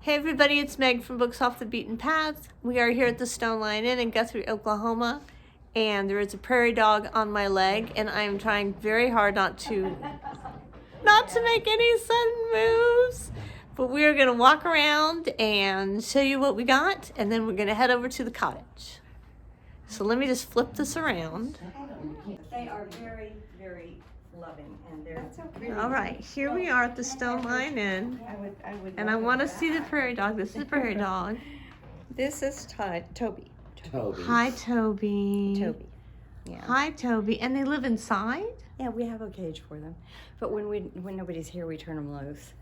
Hey everybody, it's Meg from Books Off the Beaten Path. We are here at the Stone Line Inn in Guthrie, Oklahoma, and there is a prairie dog on my leg, and I am trying very hard not to make any sudden moves. But we are going to walk around and show you what we got, and then we're going to head over to the cottage. So let me just flip this around. They are very, very loving, and they're really All right, here we are at the Stone Line Inn, and I want to see the prairie dog. This is the prairie dog. This is Toby. Hi, Toby. Toby. Yeah. Hi, Toby. And they live inside? Yeah, we have a cage for them, but when nobody's here, we turn them loose.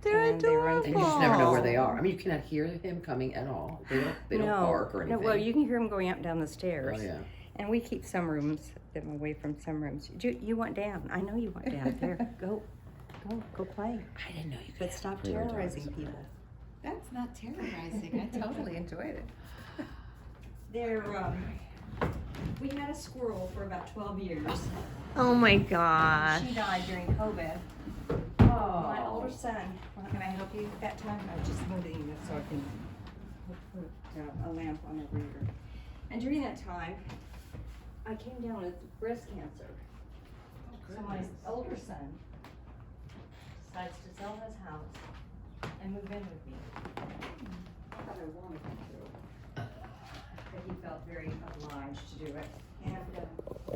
They're And they run adorable. through And you just never know where they are. I mean, you cannot hear him coming at all. They don't bark or anything. No, well, you can hear them going up and down the stairs. Oh, yeah. And we keep them away from some rooms. You want down? I know you want down. There, go play. I didn't know you could But have stop prairie dogs. terrorizing people. That's not terrorizing. I totally enjoyed it. They're we had a squirrel for about 12 years. Oh my gosh. She died during COVID. Oh. My older son. Can I help you that time? I was just moving this so I can put a lamp on the reader. And during that time, I came down with breast cancer. So my older son decides to sell his house and move in with me. Not that I wanted him to, but he felt very obliged to do it. And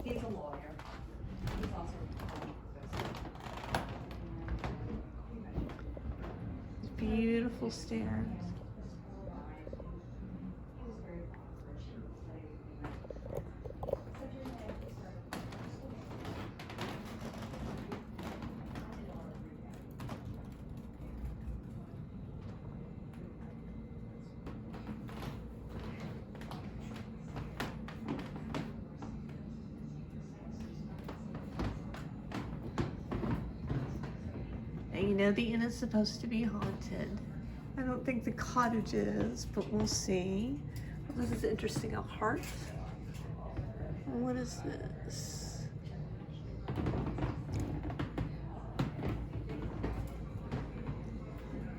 he's a lawyer. He's also a professor. Beautiful stairs. Now, you know the inn is supposed to be haunted. I don't think the cottage is, but we'll see. Oh, this is interesting. A hearth? What is this?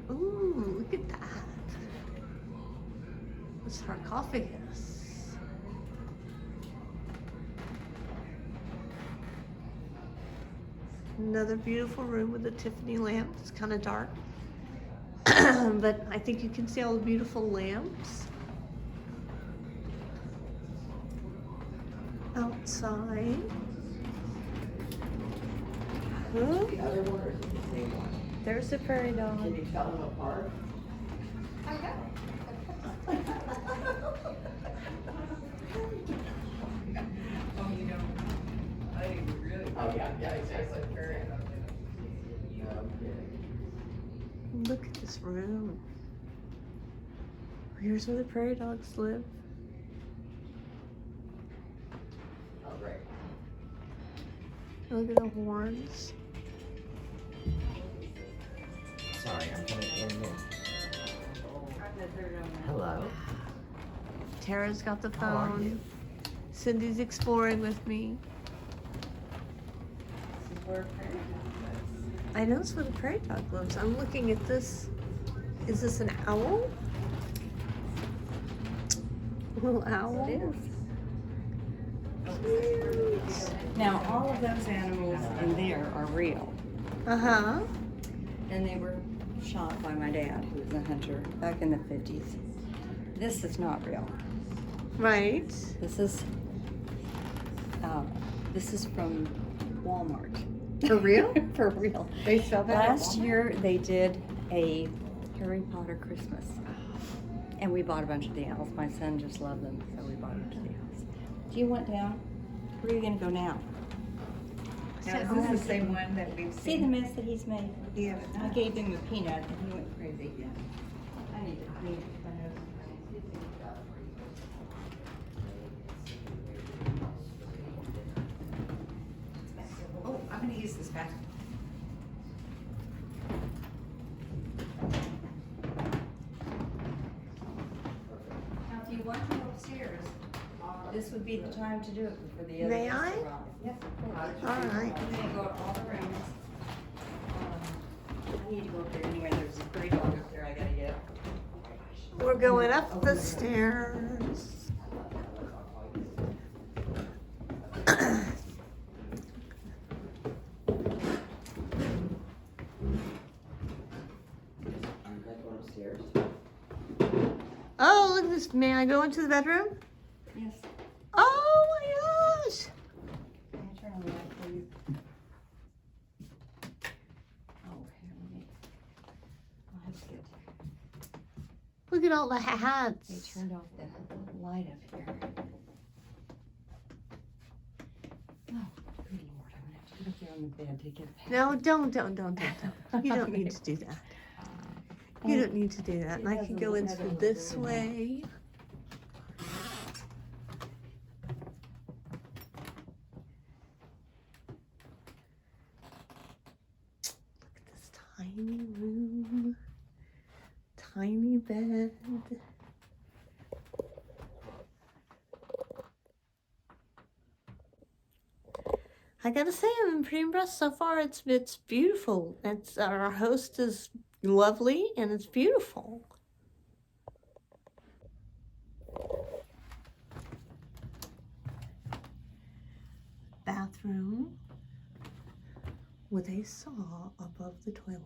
Ooh, look at that. A sarcophagus. Another beautiful room with a Tiffany lamp. It's kind of dark. But I think you can see all the beautiful lamps outside. Huh? The other one or is it the same one? There's the prairie dog. Can you tell them apart? Oh, yeah, exactly. Look at this room. Here's where the prairie dogs live. Oh, great. Look at the horns. Sorry, I'm coming in. Hello. Tara's got the How are phone. you? Cindy's exploring with me. I know it's where the prairie dog lives. I'm looking at this. Is this an owl? A little owl? It is. Cute. Now, all of those animals in there are real. Uh-huh. And they were shot by my dad, who was a hunter, back in the 50s. This is not real. Right. This is from Walmart. For real? For real. They sell that at Last Walmart? year they did a Harry Potter Christmas, and we bought a bunch of the owls. My son just loved them, so we bought a bunch of the owls. Do you want down? Where are you gonna go now? Now, is this the same one that we've See the seen? mess that he's made? Yeah. I gave him a peanut and he went crazy. Yeah. I need to clean my nose. Oh, I'm gonna use this back. Now, if you want to go upstairs, this would be the time to do it before the other May guests I? arrive. Yes, of course. All right. I'm gonna go up all the rooms. I need to go up there anyway. There's a prairie dog up there I gotta get. We're going up the stairs. Oh, look at this. May I go into the bedroom? Yes. Oh my gosh. Can I turn on the light for you? Oh, here, let me. I'll have to get. Look at all the They hats. turned off the light up here. Oh, goody Lord, I'm gonna have to get up there on the bed to get back. No, don't. You don't need to do that. You don't need to do that. And I can go in through this way. Look at this tiny room. Tiny bed. I gotta say, I'm pretty impressed so far. It's beautiful. It's our host is lovely and it's beautiful. Bathroom with a saw above the toilet.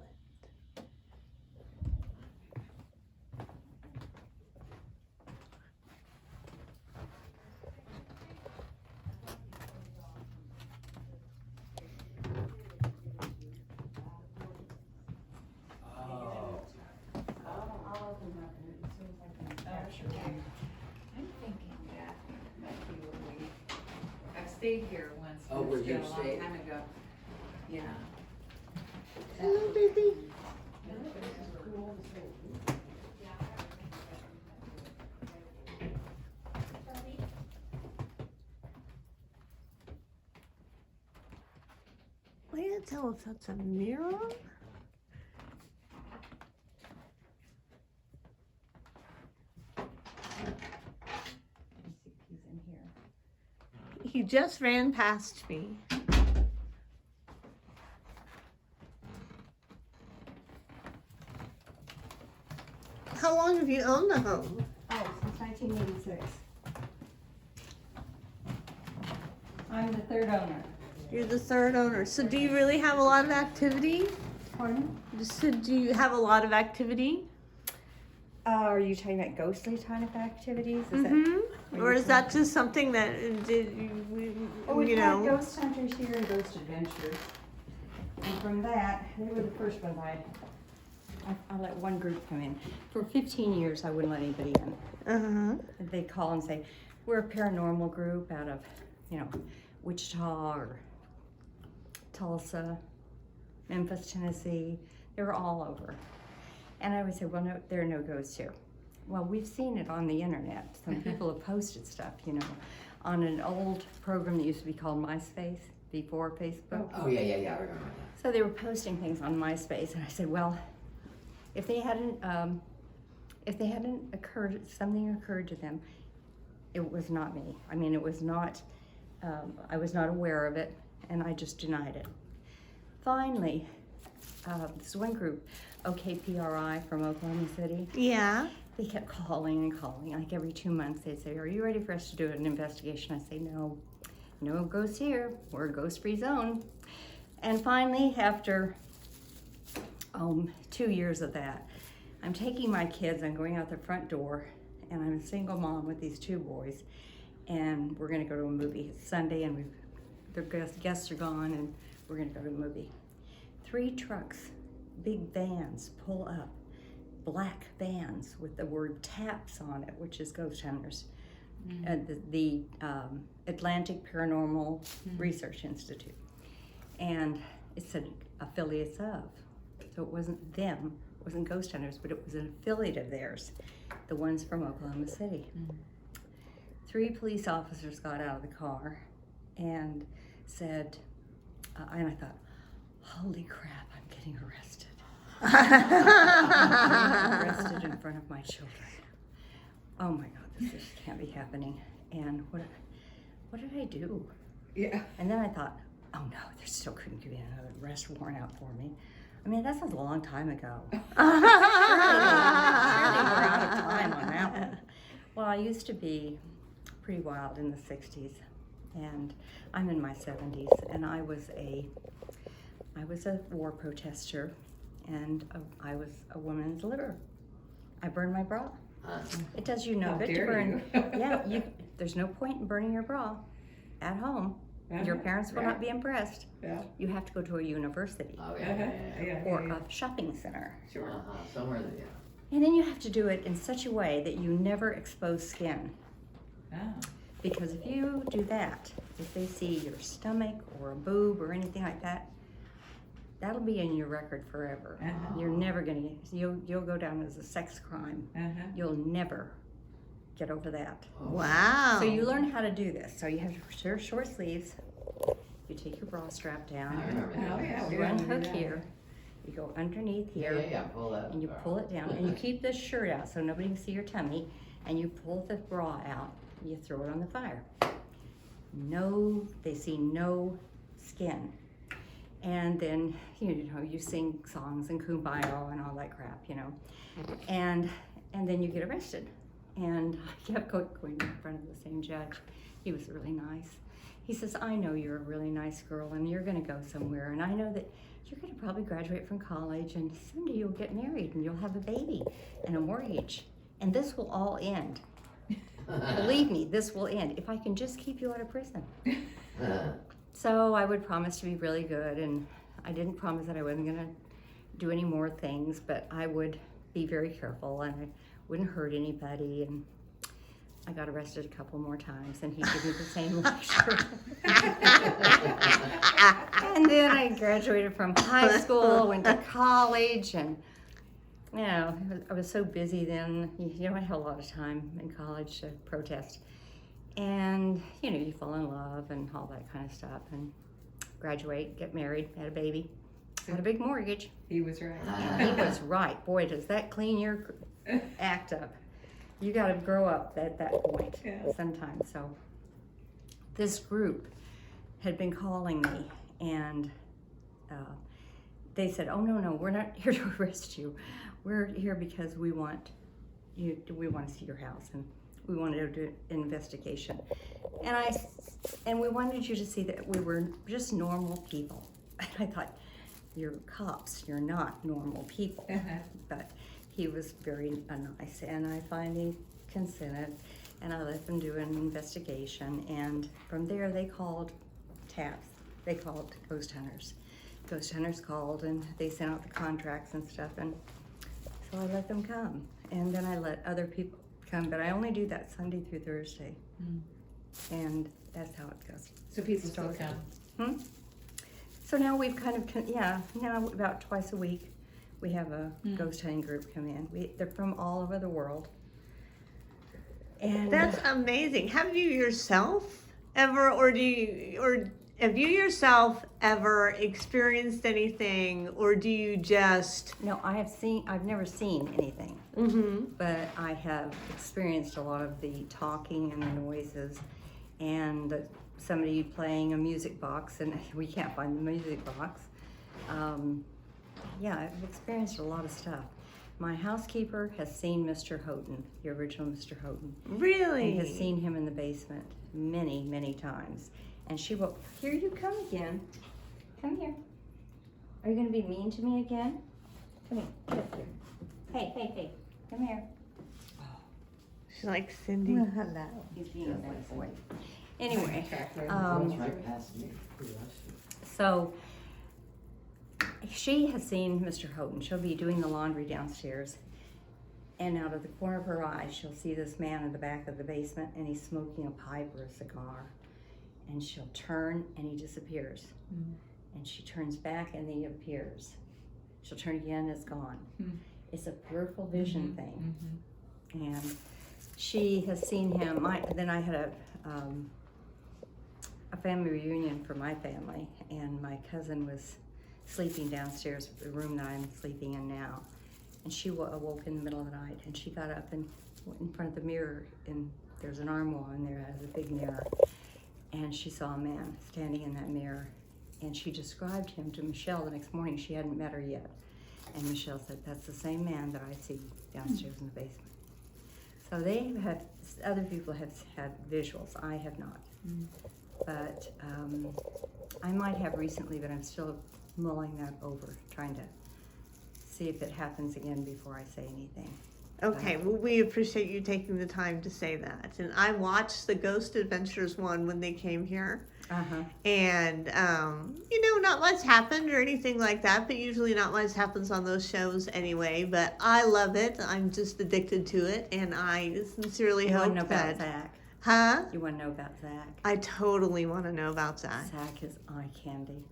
I'm thinking that might be where I've stayed here once. Oh, but where it's you been a long stayed? time ago. Yeah. Hello, baby. I can't tell if that's a mirror. Let me see if he's in here. He just ran past me. How long have you owned the home? Oh, since 1986. I'm the third owner. You're the third owner. So do you really have a lot of activity? Pardon? So do you have a lot of activity? Are you talking about ghostly kind of activities? Is that? Mm-hmm. Or is that just something that Well, we've you had know? ghost hunters here and ghost adventures. And from that, they were the first ones I let one group come in. For 15 years, I wouldn't let anybody in. Uh-huh. They'd call and say, we're a paranormal group out of, Wichita or Tulsa, Memphis, Tennessee. They were all over. And I would say, well, no, there are no ghosts here. Well, we've seen it on the internet. Some people have posted stuff, on an old program that used to be called MySpace before Facebook. Oh, yeah, I remember that. So they were posting things on MySpace, and I said, well, if they hadn't something occurred to them, it was not me. I mean, it was not, I was not aware of it, and I just denied it. Finally, this one group, OKPRI from Oklahoma City, Yeah. they kept calling and calling. Like every 2 months, they'd say, are you ready for us to do an investigation? I say, no ghosts here. We're a ghost-free zone. And finally, after 2 years of that, I'm taking my kids, I'm going out the front door, and I'm a single mom with these 2 boys, and we're gonna go to a movie. It's Sunday, and the guests are gone, and we're gonna go to a movie. 3 trucks, big vans pull up, black vans with the word TAPS on it, which is Ghost Hunters. The Atlantic Paranormal Research Institute. And it said affiliates of. So it wasn't them, it wasn't Ghost Hunters, but it was an affiliate of theirs, the ones from Oklahoma City. 3 police officers got out of the car and said, and I thought, holy crap, I'm getting arrested. I'm getting arrested in front of my children. Oh my God, this just can't be happening. And what did I do? Yeah. And then I thought, oh no, there still couldn't be another arrest warrant out for me. I mean, that was a long time ago. Surely we're out of time I used to be pretty wild in the 60s, and I'm in my 70s, and I was a war protester, and I was a woman's liver. I burned my bra. It does you no How good to dare burn. you. Yeah, there's no point in burning your bra at home. Your parents will not be impressed. Yeah. You have to go to a university Oh, yeah. or a shopping center. Sure. Somewhere there, yeah. And then you have to do it in such a way that you never expose skin. Oh. Because if you do that, if they see your stomach or a boob or anything like that, that'll be in your record forever. You're never gonna, you'll go down as a sex crime. You'll never get over that. Wow. So you learn how to do this. So you have your short sleeves, you take your bra strap down, I remember that. Oh, yeah. you we unhook remember that. here, you go underneath Yeah, here, yeah, yeah, pull that. and you pull it down, and you keep this shirt out so nobody can see your tummy, and you pull the bra out, and you throw it on the fire. No, they see no skin. And then, you know, you sing songs and kumbaya and all that crap, you know. And then you get arrested. And I kept going in front of the same judge. He was really nice. He says, I know you're a really nice girl and you're gonna go somewhere, and I know that you're gonna probably graduate from college and someday you'll get married and you'll have a baby and a mortgage. And this will all end. Believe me, this will end if I can just keep you out of prison. So I would promise to be really good, and I didn't promise that I wasn't gonna do any more things, but I would be very careful and I wouldn't hurt anybody. And I got arrested a couple more times, and he gave me the same lecture. And then I graduated from high school, went to college, and you know, I was so busy then. You know, I had a lot of time in college to protest. And, you know, you fall in love and all that kind of stuff, and graduate, get married, had a baby, had a big mortgage. He was right. And he was right. Boy, does that clean your act up. You got to grow up at that point sometimes. So this group had been calling me, and they said, oh, no, we're not here to arrest you. We're here because we want to see your house, and we wanted to do an investigation. And we wanted you to see that we were just normal people. And I thought, you're cops, you're not normal people. But he was very nice, and I finally consented, and I let them do an investigation. And from there, they called TAPS. They called ghost hunters. Ghost hunters called, and they sent out the contracts and stuff, and so I let them come. And then I let other people come, but I only do that Sunday through Thursday. And that's how it goes. So people still come. So now we've kind of, now about twice a week, we have a ghost hunting group come in. They're from all over the world. And That's amazing. Have you yourself ever, or have you yourself ever experienced anything, or do you just? no, I've never seen anything, but I have experienced a lot of the talking and the noises, and somebody playing a music box, and we can't find the music box. I've experienced a lot of stuff. My housekeeper has seen Mr. Houghton, the original Mr. Houghton. Really? And has seen him in the basement many, many times. And she will, here you come again. Come here. Are you gonna be mean to me again? Come here, get here. Hey, come here. She's like Cindy. Well, hello. He's being a nice boy. Anyway, Right past me. so she has seen Mr. Houghton. She'll be doing the laundry downstairs, and out of the corner of her eye, she'll see this man in the back of the basement, and he's smoking a pipe or a cigar. And she'll turn, and he disappears. And she turns back, and he appears. She'll turn again, it's gone. It's a peripheral vision thing. And she has seen him. Then I had a family reunion for my family, and my cousin was sleeping downstairs, the room that I'm sleeping in now. And she awoke in the middle of the night, and she got up and went in front of the mirror, and there's an armoire in there that has a big mirror. And she saw a man standing in that mirror, and she described him to Michelle the next morning. She hadn't met her yet. And Michelle said, that's the same man that I see downstairs in the basement. So other people have had visuals. I have not. But I might have recently, but I'm still mulling that over, trying to see if it happens again before I say anything. Okay, well, we appreciate you taking the time to say that. And I watched the Ghost Adventures one when they came here. And, not much happened or anything like that, but usually not much happens on those shows anyway. But I love it. I'm just addicted to it. And I sincerely hope You want to know that... about Zach? Huh? You want to know about Zach? I totally want to know about Zach. Zach is eye candy.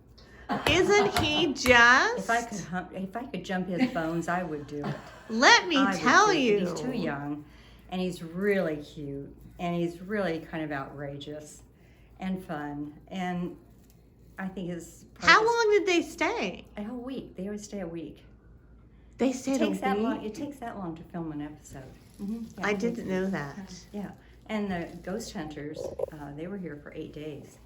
Isn't he just? If I could jump his bones, I would do it. Let me tell you. He's too young, and he's really cute, and he's really kind of outrageous and fun, and I think his. How long did they stay? A whole week. They always stay a week. They stayed a week? It takes that long to film an episode. Yeah, I didn't know that. Yeah, and the ghost hunters, they were here for 8 days.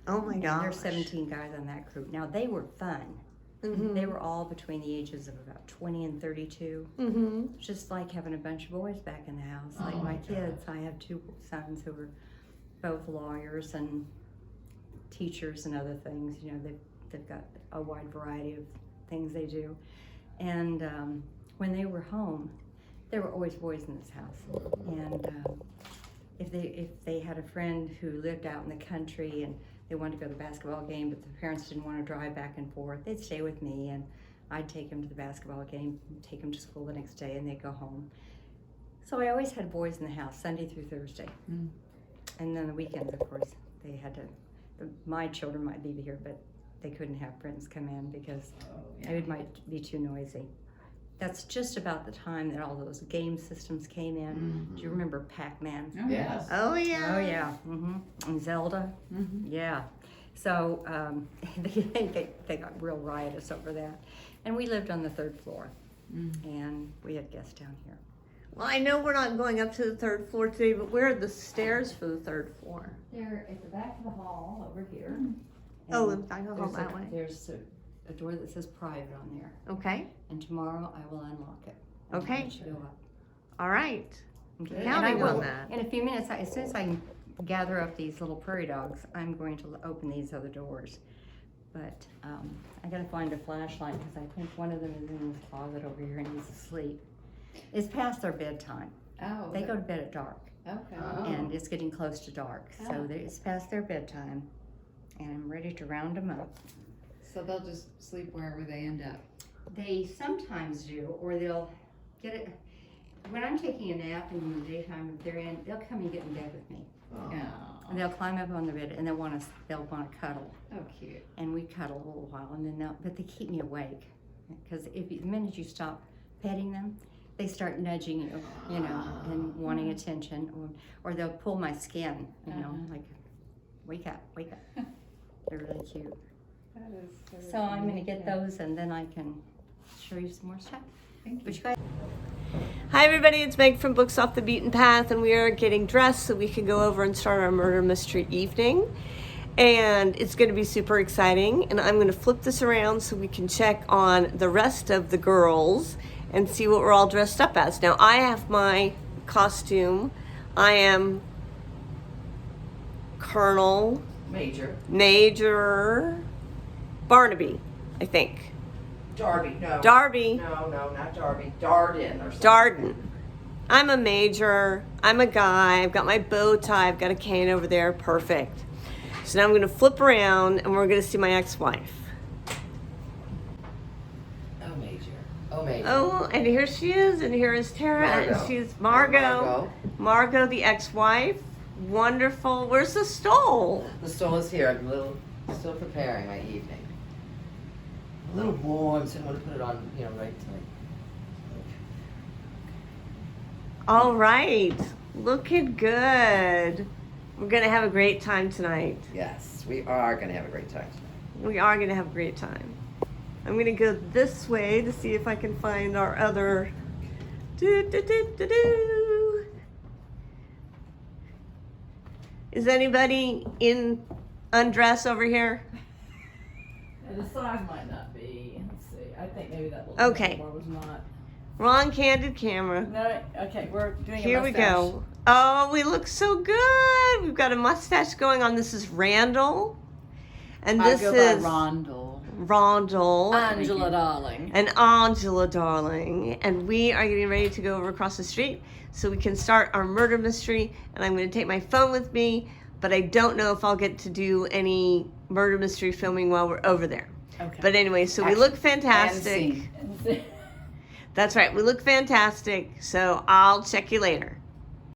Oh my gosh. There's 17 guys on that crew. Now, they were fun. They were all between the ages of about 20 and 32. Just like having a bunch of boys back in the house. Like my kids, I have 2 sons who are both lawyers and teachers and other things. They've got a wide variety of things they do. And when they were home, there were always boys in this house. And if they had a friend who lived out in the country and they wanted to go to the basketball game, but the parents didn't want to drive back and forth, they'd stay with me, and I'd take them to the basketball game, take them to school the next day, and they'd go home. So I always had boys in the house, Sunday through Thursday. And then the weekends, of course, they had to, my children might be here, but they couldn't have friends come in because it might be too noisy. That's just about the time that all those game systems came in. Do you remember Pac-Man? Yes. Oh yeah. Oh yeah. And Zelda. Yeah. So they got real riotous over that. And we lived on the 3rd floor, and we had guests down here. Well, I know we're not going up to the 3rd floor today, but where are the stairs for the 3rd floor? They're at the back of the hall over here. Oh, the back of the hall that way. There's a door that says private on there. Okay. And tomorrow I will unlock it. Okay. It should go up. All right. Okay. Counting and I will, on that. in a few minutes, as soon as I can gather up these little prairie dogs, I'm going to open these other doors. But I gotta find a flashlight because I think one of them is in this closet over here and he's asleep. It's past their bedtime. Oh. They go to bed at dark. Okay. And it's getting close to dark. So it's past their bedtime, and I'm ready to round them up. So they'll just sleep wherever they end up. They sometimes do, or they'll get it. When I'm taking a nap in the daytime, they'll come and get in bed with me. And they'll climb up on the bed and they'll want to cuddle. Oh, cute. And we cuddle a little while, and then but they keep me awake, because the minute you stop petting them, they start nudging you, and wanting attention, or they'll pull my skin, like, wake up, wake up. They're really cute. That is So I'm gonna get those, and then I can show you some more stuff. Thank you. But you guys. Hi everybody, it's Meg from Books Off the Beaten Path, and we are getting dressed so we can go over and start our murder mystery evening. And it's going to be super exciting, and I'm going to flip this around so we can check on the rest of the girls and see what we're all dressed up as. Now I have my costume. I am Colonel Major Barnaby, I think. Darby, no. Darby. No, not Darby. Darden or something. Darden. I'm a major. I'm a guy. I've got my bow tie. I've got a cane over there. Perfect. So now I'm going to flip around and we're going to see my ex-wife. Oh, Major. Oh, and here she is, and here is Tara, Margot. and she's Margot. Margot, the ex-wife. Wonderful. Where's the stole? The stole is here. I'm still preparing my evening. A little warm, so I'm going to put it on, right tonight. All right. Looking good. We're going to have a great time tonight. Yes, we are going to have a great time tonight. We are going to have a great time. I'm going to go this way to see if I can find our other... Is anybody in undress over here? The size might not be. Let's see. I think maybe that little Okay. bar was not. We're on candid camera. No, okay, we're doing Here a we mustache. go. Oh, we look so good. We've got a mustache going on. This is Randall. And this I go is by Rondell. Rondell. Angela, darling. And Angela, darling. And we are getting ready to go over across the street so we can start our murder mystery. And I'm going to take my phone with me, but I don't know if I'll get to do any murder mystery filming while we're over there. Okay. But anyway, so we look fantastic. And scene. That's right. We look fantastic. So I'll check you later.